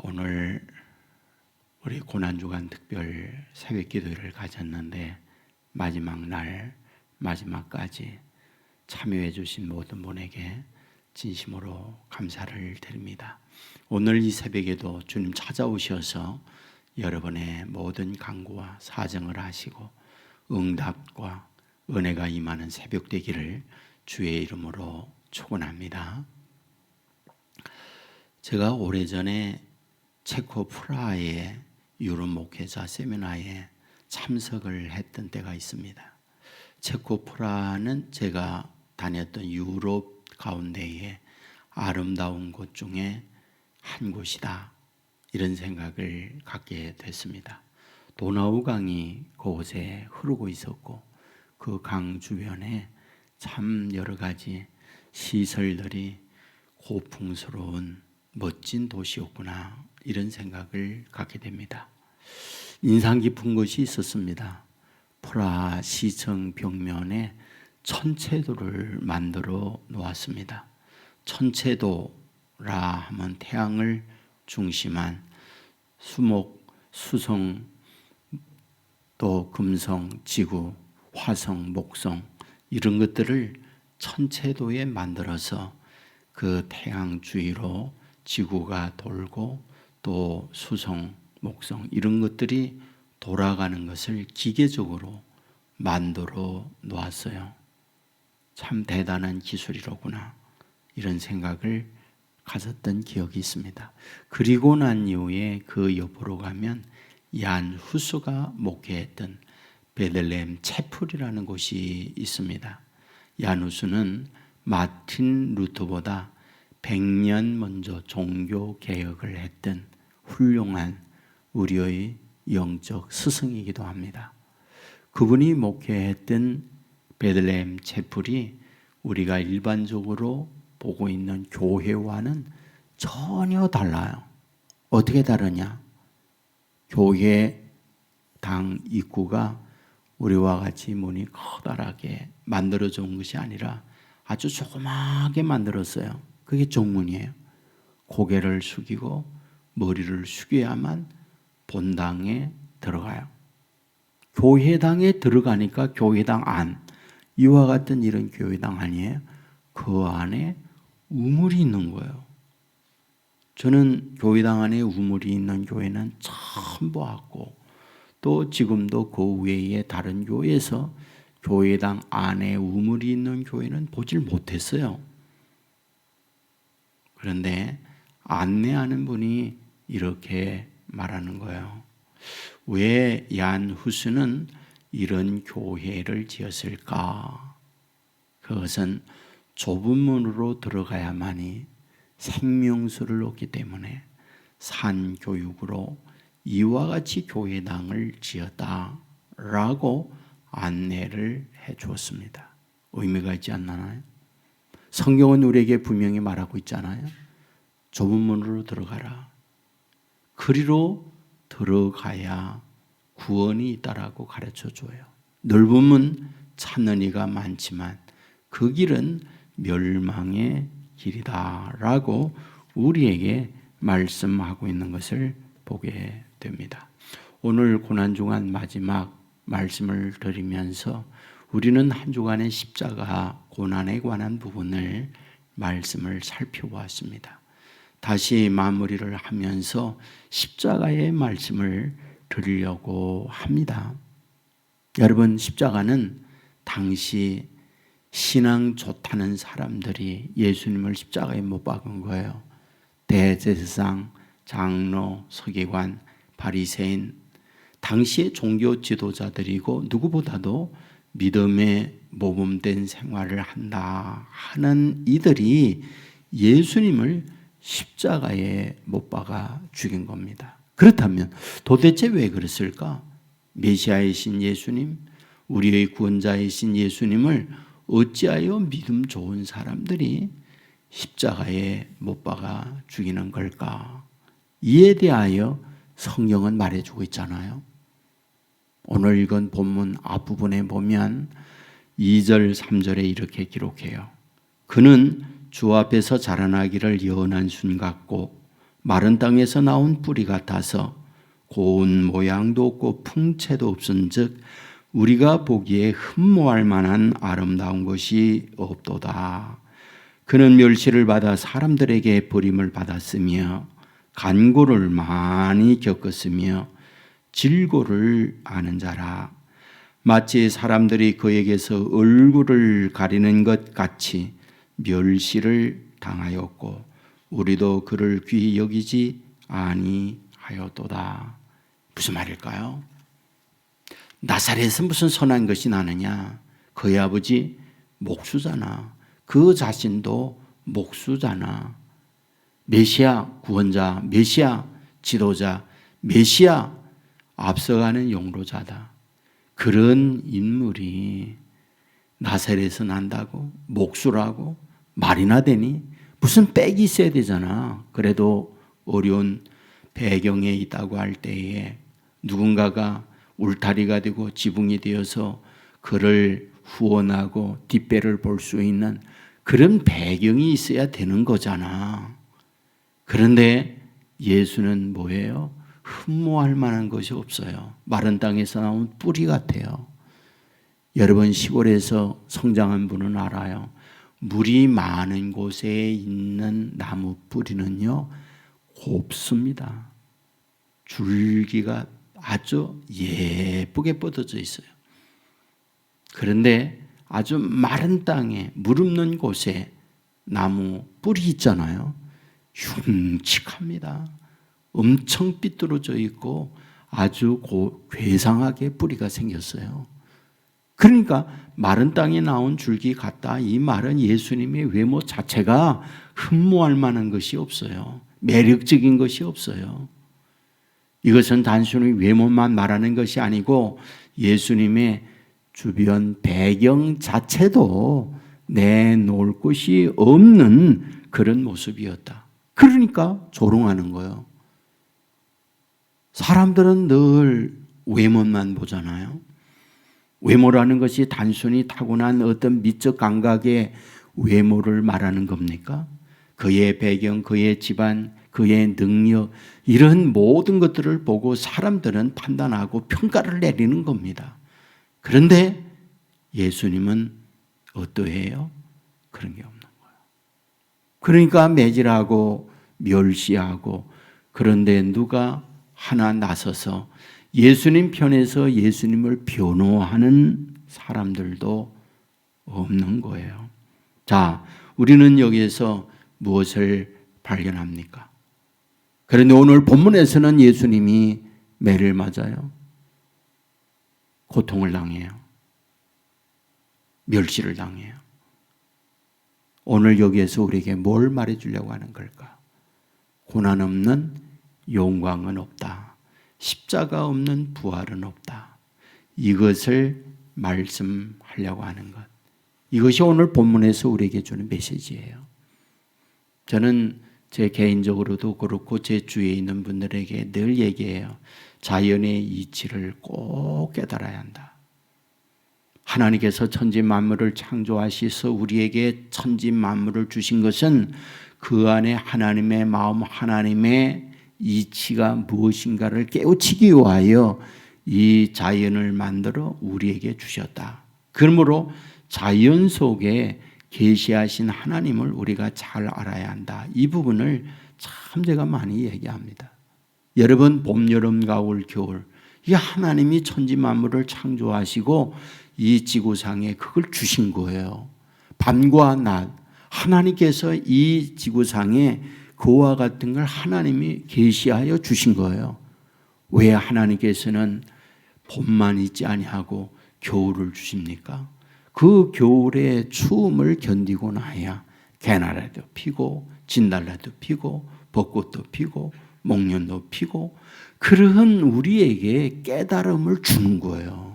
오늘 우리 고난주간 특별 새벽기도회를 가졌는데 마지막 날 마지막까지 참여해 주신 모든 분에게 진심으로 감사를 드립니다. 오늘 이 새벽에도 주님 찾아오셔서 여러분의 모든 간구와 사정을 하시고 응답과 은혜가 임하는 새벽 되기를 주의 이름으로 축원합니다. 제가 오래전에 체코 프라하의 유럽 목회자 세미나에 참석을 했던 때가 있습니다. 체코 프라하는 제가 다녔던 유럽 가운데에 아름다운 곳 중에 한 곳이다, 이런 생각을 갖게 됐습니다. 도나우 강이 그곳에 흐르고 있었고 그 강 주변에 참 여러 가지 시설들이 고풍스러운 멋진 도시였구나, 이런 생각을 갖게 됩니다. 인상 깊은 것이 있었습니다. 프라하 시청 벽면에 천체도를 만들어 놓았습니다. 천체도라 하면 태양을 중심한 수목, 수성, 또 금성, 지구, 화성, 목성, 이런 것들을 천체도에 만들어서 그 태양 주위로 지구가 돌고 또 수성, 목성, 이런 것들이 돌아가는 것을 기계적으로 만들어 놓았어요. 참 대단한 기술이로구나, 이런 생각을 가졌던 기억이 있습니다. 그리고 난 이후에 그 옆으로 가면 얀 후스가 목회했던 베들레헴 채플이라는 곳이 있습니다. 얀 후스는 마틴 루터보다 100년 먼저 종교 개혁을 했던 훌륭한 우리의 영적 스승이기도 합니다. 그분이 목회했던 베들레헴 채플이 우리가 일반적으로 보고 있는 교회와는 전혀 달라요. 어떻게 다르냐? 교회당 입구가 우리와 같이 문이 커다랗게 만들어져 온 것이 아니라 아주 조그맣게 만들었어요. 그게 정문이에요. 고개를 숙이고 머리를 숙여야만 본당에 들어가요. 교회당에 들어가니까 교회당 안, 이와 같은 이런 교회당 아니에요. 그 안에 우물이 있는 거예요. 저는 교회당 안에 우물이 있는 교회는 처음 보았고, 또 지금도 그 외에 다른 교회에서 교회당 안에 우물이 있는 교회는 보질 못했어요. 그런데 안내하는 분이 이렇게 말하는 거예요. 왜 얀 후스는 이런 교회를 지었을까? 그것은 좁은 문으로 들어가야만이 생명수를 얻기 때문에 산교육으로 이와 같이 교회당을 지었다라고 안내를 해 주었습니다. 의미가 있지 않나요? 성경은 우리에게 분명히 말하고 있잖아요. 좁은 문으로 들어가라. 그리로 들어가야 구원이 있다라고 가르쳐 줘요. 넓은 문 찾는 이가 많지만 그 길은 멸망의 길이다라고 우리에게 말씀하고 있는 것을 보게 됩니다. 오늘 고난주간 마지막 말씀을 드리면서 우리는 한 주간의 십자가 고난에 관한 부분을 말씀을 살펴보았습니다. 다시 마무리를 하면서 십자가의 말씀을 드리려고 합니다. 여러분, 십자가는 당시 신앙 좋다는 사람들이 예수님을 십자가에 못 박은 거예요. 대제사장, 장로, 서기관, 바리새인, 당시의 종교 지도자들이고 누구보다도 믿음에 모범된 생활을 한다 하는 이들이 예수님을 십자가에 못 박아 죽인 겁니다. 그렇다면 도대체 왜 그랬을까? 메시아이신 예수님, 우리의 구원자이신 예수님을 어찌하여 믿음 좋은 사람들이 십자가에 못 박아 죽이는 걸까? 이에 대하여 성경은 말해주고 있잖아요. 오늘 읽은 본문 앞부분에 보면 2절, 3절에 이렇게 기록해요. 그는 주 앞에서 자라나기를 예언한 순 같고 마른 땅에서 나온 뿌리 같아서 고운 모양도 없고 풍채도 없은즉 우리가 보기에 흠모할 만한 아름다운 것이 없도다. 그는 멸시를 받아 사람들에게 버림을 받았으며 간고를 많이 겪었으며 질고를 아는 자라. 마치 사람들이 그에게서 얼굴을 가리는 것 같이 멸시를 당하였고 우리도 그를 귀히 여기지 아니하였도다. 무슨 말일까요? 나사렛에서 무슨 선한 것이 나느냐? 그의 아버지 목수잖아. 그 자신도 목수잖아. 메시아 구원자, 메시아 지도자, 메시아 앞서가는 용로자다. 그런 인물이 나사렛에서 난다고? 목수라고? 말이나 되니? 무슨 빽이 있어야 되잖아. 그래도 어려운 배경에 있다고 할 때에 누군가가 울타리가 되고 지붕이 되어서 그를 후원하고 뒷배를 볼 수 있는 그런 배경이 있어야 되는 거잖아. 그런데 예수는 뭐예요? 흠모할 만한 것이 없어요. 마른 땅에서 나온 뿌리 같아요. 여러분 시골에서 성장한 분은 알아요. 물이 많은 곳에 있는 나무 뿌리는요 곱습니다. 줄기가 아주 예쁘게 뻗어져 있어요. 그런데 아주 마른 땅에 물 없는 곳에 나무 뿌리 있잖아요. 흉측합니다. 엄청 삐뚤어져 있고 아주 괴상하게 뿌리가 생겼어요. 그러니까 마른 땅에 나온 줄기 같다. 이 말은 예수님의 외모 자체가 흠모할 만한 것이 없어요. 매력적인 것이 없어요. 이것은 단순히 외모만 말하는 것이 아니고 예수님의 주변 배경 자체도 내놓을 곳이 없는 그런 모습이었다. 그러니까 조롱하는 거예요. 사람들은 늘 외모만 보잖아요. 외모라는 것이 단순히 타고난 어떤 미적 감각의 외모를 말하는 겁니까? 그의 배경, 그의 집안, 그의 능력 이런 모든 것들을 보고 사람들은 판단하고 평가를 내리는 겁니다. 그런데 예수님은 어떠해요? 그런 게 없는 거예요. 그러니까 매질하고 멸시하고 그런데 누가 하나 나서서 예수님 편에서 예수님을 변호하는 사람들도 없는 거예요. 자, 우리는 여기에서 무엇을 발견합니까? 그런데 오늘 본문에서는 예수님이 매를 맞아요. 고통을 당해요. 멸시를 당해요. 오늘 여기에서 우리에게 뭘 말해주려고 하는 걸까? 고난 없는 영광은 없다. 십자가 없는 부활은 없다. 이것을 말씀하려고 하는 것. 이것이 오늘 본문에서 우리에게 주는 메시지예요. 저는 제 개인적으로도 그렇고 제 주위에 있는 분들에게 늘 얘기해요. 자연의 이치를 꼭 깨달아야 한다. 하나님께서 천지 만물을 창조하셔서 우리에게 천지 만물을 주신 것은 그 안에 하나님의 마음, 하나님의 이치가 무엇인가를 깨우치기 위하여 이 자연을 만들어 우리에게 주셨다. 그러므로 자연 속에 계시하신 하나님을 우리가 잘 알아야 한다. 이 부분을 참 제가 많이 얘기합니다. 여러분 봄, 여름, 가을, 겨울 이 하나님이 천지 만물을 창조하시고 이 지구상에 그걸 주신 거예요. 밤과 낮 하나님께서 이 지구상에 그와 같은 걸 하나님이 계시하여 주신 거예요. 왜 하나님께서는 봄만 있지 아니하고 겨울을 주십니까? 그 겨울의 추움을 견디고 나야 개나리도 피고 진달래도 피고 벚꽃도 피고 목련도 피고 그런 우리에게 깨달음을 주는 거예요.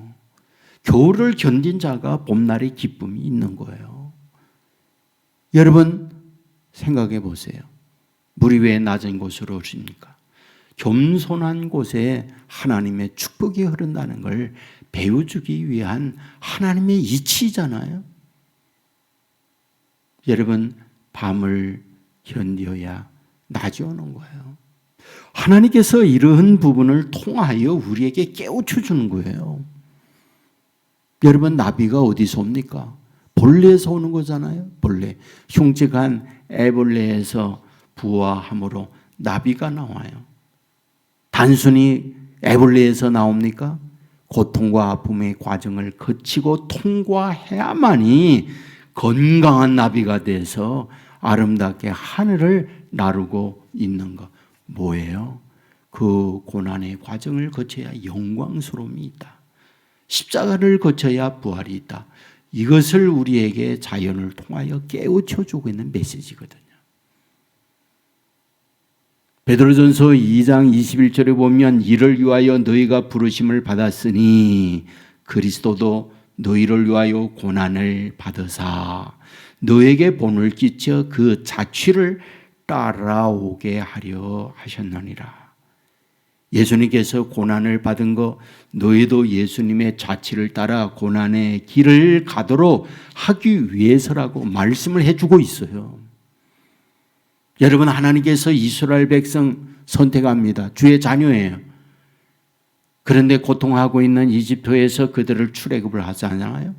겨울을 견딘 자가 봄날의 기쁨이 있는 거예요. 여러분 생각해 보세요. 물이 왜 낮은 곳으로 흐릅니까? 겸손한 곳에 하나님의 축복이 흐른다는 걸 배워주기 위한 하나님의 이치잖아요. 여러분 밤을 견뎌야 낮이 오는 거예요. 하나님께서 이러한 부분을 통하여 우리에게 깨우쳐 주는 거예요. 여러분, 나비가 어디서 옵니까? 벌레에서 오는 거잖아요. 벌레. 흉측한 애벌레에서 부화함으로 나비가 나와요. 단순히 애벌레에서 나옵니까? 고통과 아픔의 과정을 거치고 통과해야만이 건강한 나비가 돼서 아름답게 하늘을 나르고 있는 것. 뭐예요? 그 고난의 과정을 거쳐야 영광스러움이 있다. 십자가를 거쳐야 부활이 있다. 이것을 우리에게 자연을 통하여 깨우쳐주고 있는 메시지거든요. 베드로전서 2장 21절에 보면 이를 위하여 너희가 부르심을 받았으니 그리스도도 너희를 위하여 고난을 받으사 너에게 본을 끼쳐 그 자취를 따라오게 하려 하셨느니라. 예수님께서 고난을 받은 거 너희도 예수님의 자취를 따라 고난의 길을 가도록 하기 위해서라고 말씀을 해주고 있어요. 여러분, 하나님께서 이스라엘 백성 선택합니다. 주의 자녀예요. 그런데 고통하고 있는 이집트에서 그들을 출애굽을 하잖아요.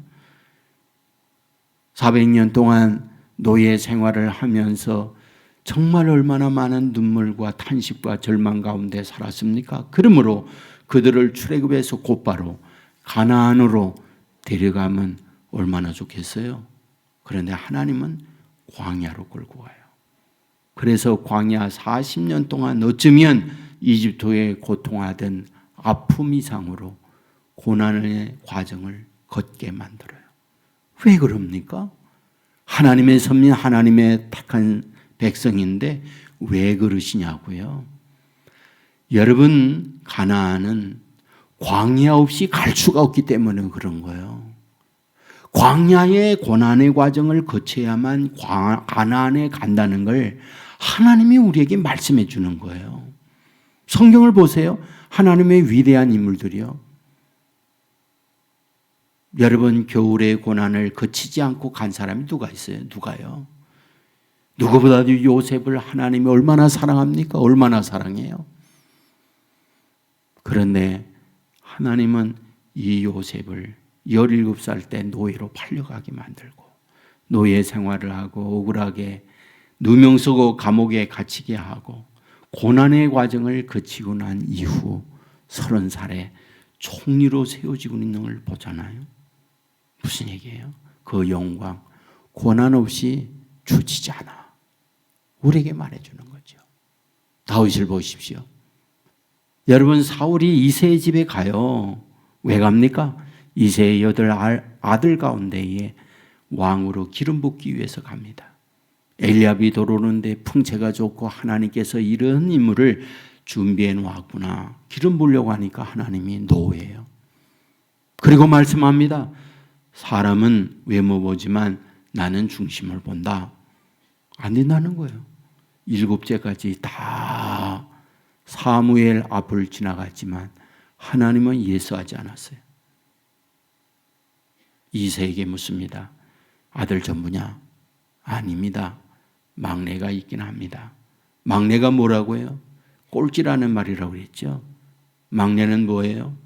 400년 동안 노예 생활을 하면서 정말 얼마나 많은 눈물과 탄식과 절망 가운데 살았습니까? 그러므로 그들을 출애굽해서 곧바로 가나안으로 데려가면 얼마나 좋겠어요? 그런데 하나님은 광야로 끌고 가요. 그래서 광야 40년 동안 어쩌면 이집트에 고통하던 아픔 이상으로 고난의 과정을 걷게 만들어요. 왜 그럽니까? 하나님의 선민, 하나님의 택한 백성인데 왜 그러시냐고요? 여러분, 가나안은 광야 없이 갈 수가 없기 때문에 그런 거예요. 광야의 고난의 과정을 거쳐야만 가나안에 간다는 걸 하나님이 우리에게 말씀해 주는 거예요. 성경을 보세요. 하나님의 위대한 인물들이요. 여러분, 겨울의 고난을 거치지 않고 간 사람이 누가 있어요? 누가요? 누구보다도 요셉을 하나님이 얼마나 사랑합니까? 얼마나 사랑해요? 그런데 하나님은 이 요셉을 17살 때 노예로 팔려가게 만들고 노예 생활을 하고 억울하게 누명 쓰고 감옥에 갇히게 하고 고난의 과정을 거치고 난 이후 30살에 총리로 세워지고 있는 걸 보잖아요. 무슨 얘기예요? 그 영광, 고난 없이 주치지 않아. 우리에게 말해주는 거죠. 다윗을 보십시오. 여러분, 사울이 이새의 집에 가요. 왜 갑니까? 이새의 8 아들 가운데에 왕으로 기름 붓기 위해서 갑니다. 엘리압이 들어오는데 풍채가 좋고 하나님께서 이런 인물을 준비해 놓았구나. 기름 부으려고 하니까 하나님이 노예요. 그리고 말씀합니다. 사람은 외모 보지만 나는 중심을 본다. 안 된다는 거예요. 7제까지 다 사무엘 앞을 지나갔지만 하나님은 예수하지 않았어요. 이새에게 묻습니다. 아들 전부냐? 아닙니다. 막내가 있긴 합니다. 막내가 뭐라고 해요? 꼴찌라는 말이라고 그랬죠. 막내는 뭐예요?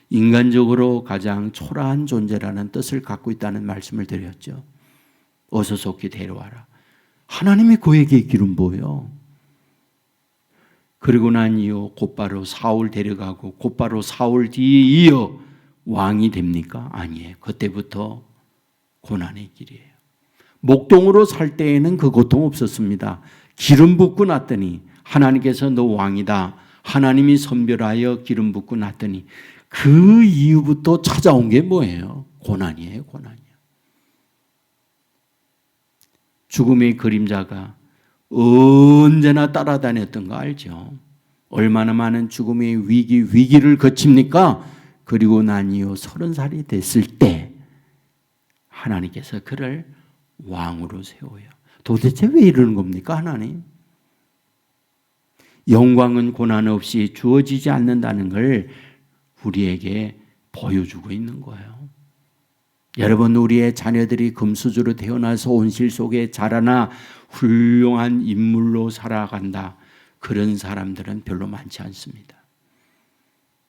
인간적으로 가장 초라한 존재라는 뜻을 갖고 있다는 말씀을 드렸죠. 어서 속히 데려와라. 하나님이 그에게 기름 부어요. 그리고 난 이후 곧바로 사울 데려가고 곧바로 사울 뒤에 이어 왕이 됩니까? 아니에요. 그때부터 고난의 길이에요. 목동으로 살 때에는 그 고통 없었습니다. 기름 붓고 났더니 하나님께서 너 왕이다. 하나님이 선별하여 기름 붓고 났더니 그 이후부터 찾아온 게 뭐예요? 고난이에요. 고난이에요. 죽음의 그림자가 언제나 따라다녔던 거 알죠? 얼마나 많은 죽음의 위기를 거칩니까? 그리고 난 이후 30살이 됐을 때 하나님께서 그를 왕으로 세워요. 도대체 왜 이러는 겁니까, 하나님? 영광은 고난 없이 주어지지 않는다는 걸 우리에게 보여주고 있는 거예요. 여러분, 우리의 자녀들이 금수저로 태어나서 온실 속에 자라나 훌륭한 인물로 살아간다. 그런 사람들은 별로 많지 않습니다.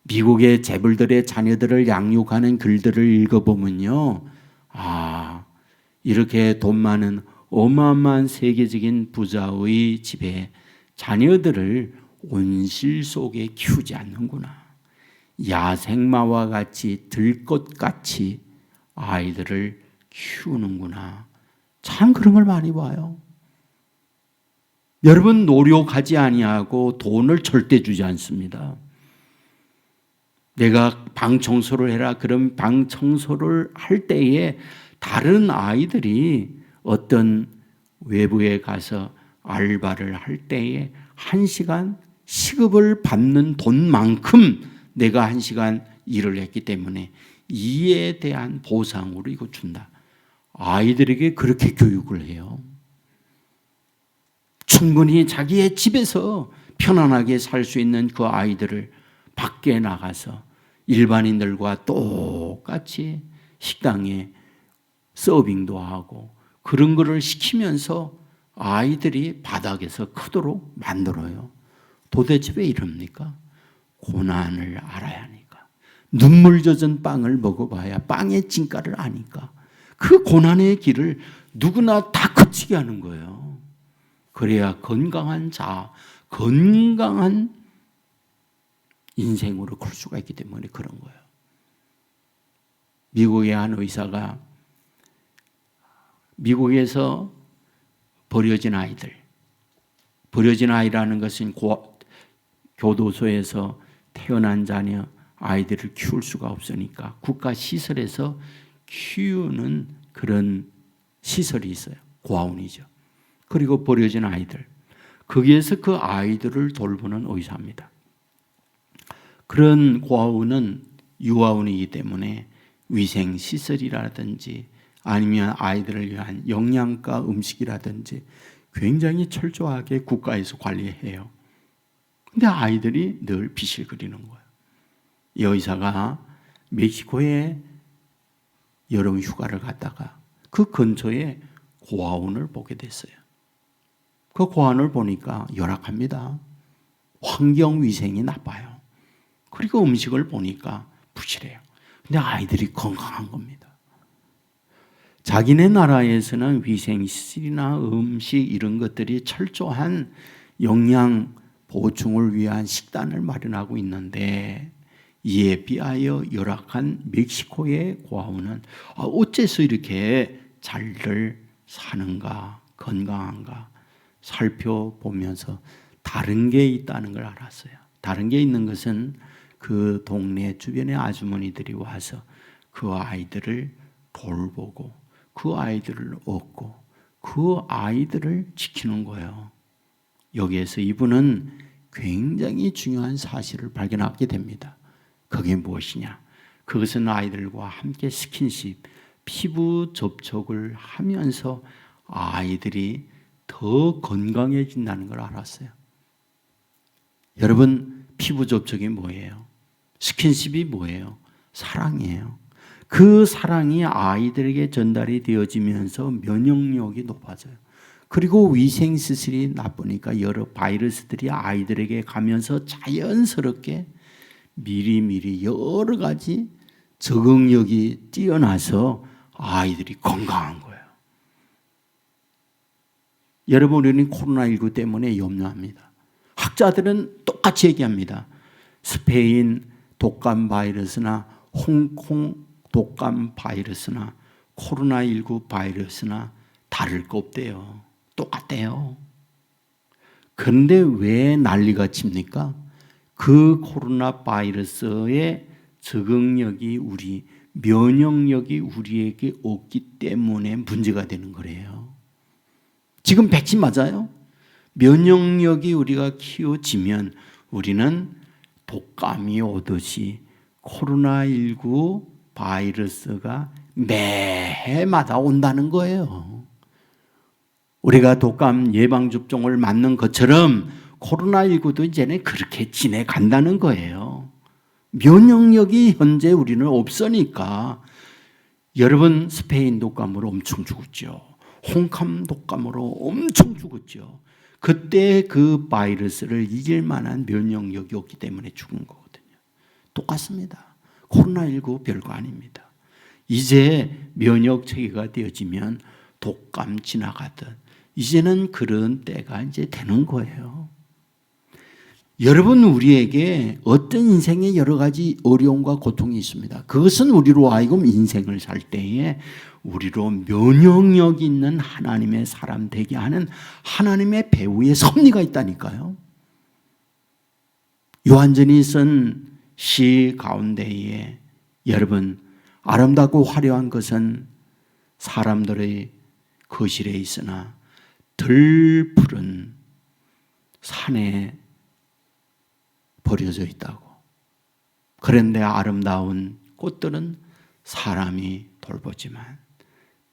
미국의 재벌들의 자녀들을 양육하는 글들을 읽어보면요, 이렇게 돈 많은 어마어마한 세계적인 부자의 집에 자녀들을 온실 속에 키우지 않는구나. 야생마와 같이 들것같이 아이들을 키우는구나. 참 그런 걸 많이 봐요. 여러분, 노력하지 아니하고 돈을 절대 주지 않습니다. 내가 방 청소를 해라. 그럼 방 청소를 할 때에 다른 아이들이 어떤 외부에 가서 알바를 할 때에 1시간 시급을 받는 돈만큼 내가 1시간 일을 했기 때문에 이에 대한 보상으로 이거 준다. 아이들에게 그렇게 교육을 해요. 충분히 자기의 집에서 편안하게 살 수 있는 그 아이들을 밖에 나가서 일반인들과 똑같이 식당에 서빙도 하고 그런 거를 시키면서 아이들이 바닥에서 크도록 만들어요. 도대체 왜 이럽니까? 고난을 알아야 하니까. 눈물 젖은 빵을 먹어봐야 빵의 진가를 아니까. 그 고난의 길을 누구나 다 거치게 하는 거예요. 그래야 건강한 건강한 인생으로 걸 수가 있기 때문에 그런 거예요. 미국의 한 의사가 미국에서 버려진 아이라는 것은 교도소에서 태어난 자녀 아이들을 키울 수가 없으니까 국가 시설에서 키우는 그런 시설이 있어요. 고아원이죠. 그리고 버려진 아이들, 거기에서 그 아이들을 돌보는 의사입니다. 그런 고아원은 유아원이기 때문에 위생시설이라든지 아니면 아이들을 위한 영양가 음식이라든지 굉장히 철저하게 국가에서 관리해요. 근데 아이들이 늘 빛을 그리는 거예요. 이 의사가 멕시코에 여름 휴가를 갔다가 그 근처에 고아원을 보게 됐어요. 그 고아원을 보니까 열악합니다. 환경위생이 나빠요. 그리고 음식을 보니까 부실해요. 근데 아이들이 건강한 겁니다. 자기네 나라에서는 위생시설이나 음식 이런 것들이 철저한 영양 보충을 위한 식단을 마련하고 있는데 이에 비하여 열악한 멕시코의 고아원은 어째서 이렇게 잘들 사는가 건강한가 살펴보면서 다른 게 있다는 걸 알았어요. 다른 게 있는 것은 그 동네 주변의 아주머니들이 와서 그 아이들을 돌보고 그 아이들을 얻고 그 아이들을 지키는 거예요. 여기에서 이분은 굉장히 중요한 사실을 발견하게 됩니다. 그게 무엇이냐? 그것은 아이들과 함께 스킨십, 피부 접촉을 하면서 아이들이 더 건강해진다는 걸 알았어요. 여러분, 피부 접촉이 뭐예요? 스킨십이 뭐예요? 사랑이에요. 그 사랑이 아이들에게 전달이 되어지면서 면역력이 높아져요. 그리고 위생시설이 나쁘니까 여러 바이러스들이 아이들에게 가면서 자연스럽게 미리미리 여러 가지 적응력이 뛰어나서 아이들이 건강한 거예요. 여러분, 우리는 코로나19 때문에 염려합니다. 학자들은 똑같이 얘기합니다. 스페인 독감 바이러스나 홍콩 독감 바이러스나 코로나19 바이러스나 다를 거 없대요. 똑같대요. 그런데 왜 난리가 칩니까? 그 코로나 바이러스의 적응력이 면역력이 우리에게 없기 때문에 문제가 되는 거래요. 지금 백신 맞아요? 면역력이 우리가 키워지면 우리는 독감이 오듯이 코로나19 바이러스가 매해마다 온다는 거예요. 우리가 독감 예방접종을 맞는 것처럼 코로나19도 이제는 그렇게 지내간다는 거예요. 면역력이 현재 우리는 없으니까. 여러분, 스페인 독감으로 엄청 죽었죠. 홍감 독감으로 엄청 죽었죠. 그때 그 바이러스를 이길 만한 면역력이 없기 때문에 죽은 거거든요. 똑같습니다. 코로나19 별거 아닙니다. 이제 면역 체계가 되어지면 독감 지나가듯 이제는 그런 때가 이제 되는 거예요. 여러분, 우리에게 어떤 인생에 여러 가지 어려움과 고통이 있습니다. 그것은 우리로 하여금 인생을 살 때에 우리로 면역력 있는 하나님의 사람 되게 하는 하나님의 배후의 섭리가 있다니까요. 요한전이 쓴 시 가운데에 여러분, 아름답고 화려한 것은 사람들의 거실에 있으나 덜 푸른 산에 버려져 있다고. 그런데 아름다운 꽃들은 사람이 돌보지만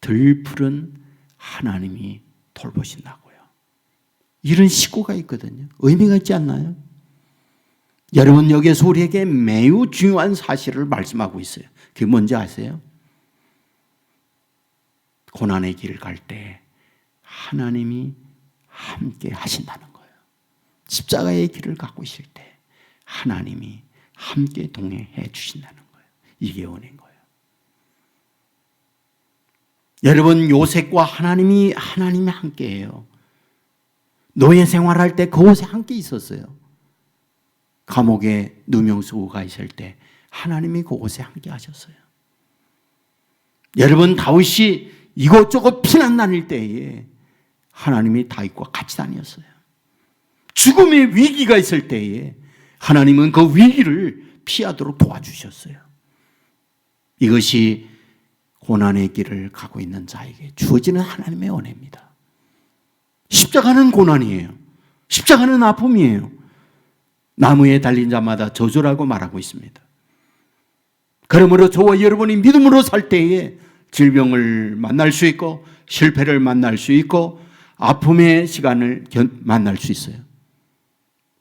덜 푸른 하나님이 돌보신다고요. 이런 시구가 있거든요. 의미가 있지 않나요? 여러분, 여기에서 우리에게 매우 중요한 사실을 말씀하고 있어요. 그게 뭔지 아세요? 고난의 길을 갈 때 하나님이 함께 하신다는 거예요. 십자가의 길을 갖고 있을 때 하나님이 함께 동행해 주신다는 거예요. 이게 은혜인 거예요. 여러분, 요셉과 하나님이 함께해요. 노예 생활할 때 그곳에 함께 있었어요. 감옥에 누명 쓰고 가 있을 때 하나님이 그곳에 함께 하셨어요. 여러분, 다윗이 이곳저곳 피난 다닐 때에 하나님이 다윗과 같이 다녔어요. 죽음의 위기가 있을 때에 하나님은 그 위기를 피하도록 도와주셨어요. 이것이 고난의 길을 가고 있는 자에게 주어지는 하나님의 은혜입니다. 십자가는 고난이에요. 십자가는 아픔이에요. 나무에 달린 자마다 저주라고 말하고 있습니다. 그러므로 저와 여러분이 믿음으로 살 때에 질병을 만날 수 있고 실패를 만날 수 있고 아픔의 시간을 만날 수 있어요.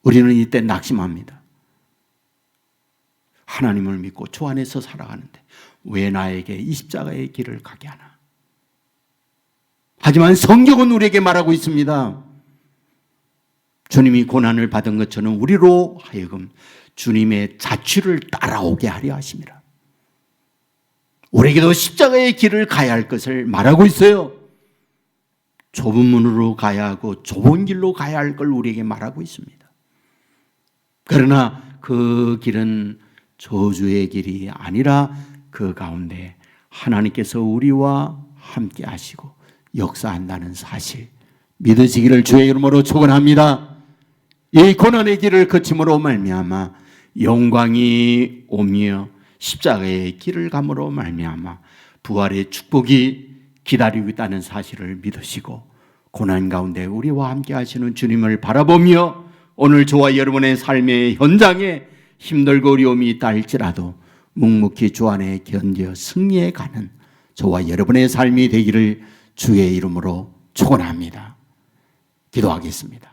우리는 이때 낙심합니다. 하나님을 믿고 주 안에서 살아가는데 왜 나에게 이 십자가의 길을 가게 하나? 하지만 성경은 우리에게 말하고 있습니다. 주님이 고난을 받은 것처럼 우리로 하여금 주님의 자취를 따라오게 하려 하심이라. 우리에게도 십자가의 길을 가야 할 것을 말하고 있어요. 좁은 문으로 가야 하고 좁은 길로 가야 할 걸 우리에게 말하고 있습니다. 그러나 그 길은 저주의 길이 아니라 그 가운데 하나님께서 우리와 함께 하시고 역사한다는 사실 믿으시기를 주의 이름으로 축원합니다. 이 고난의 길을 거침으로 말미암아 영광이 오며 십자가의 길을 감으로 말미암아 부활의 축복이 기다리고 있다는 사실을 믿으시고 고난 가운데 우리와 함께 하시는 주님을 바라보며 오늘 저와 여러분의 삶의 현장에 힘들고 어려움이 있다 할지라도 묵묵히 주 안에 견뎌 승리해 가는 저와 여러분의 삶이 되기를 주의 이름으로 축원합니다. 기도하겠습니다.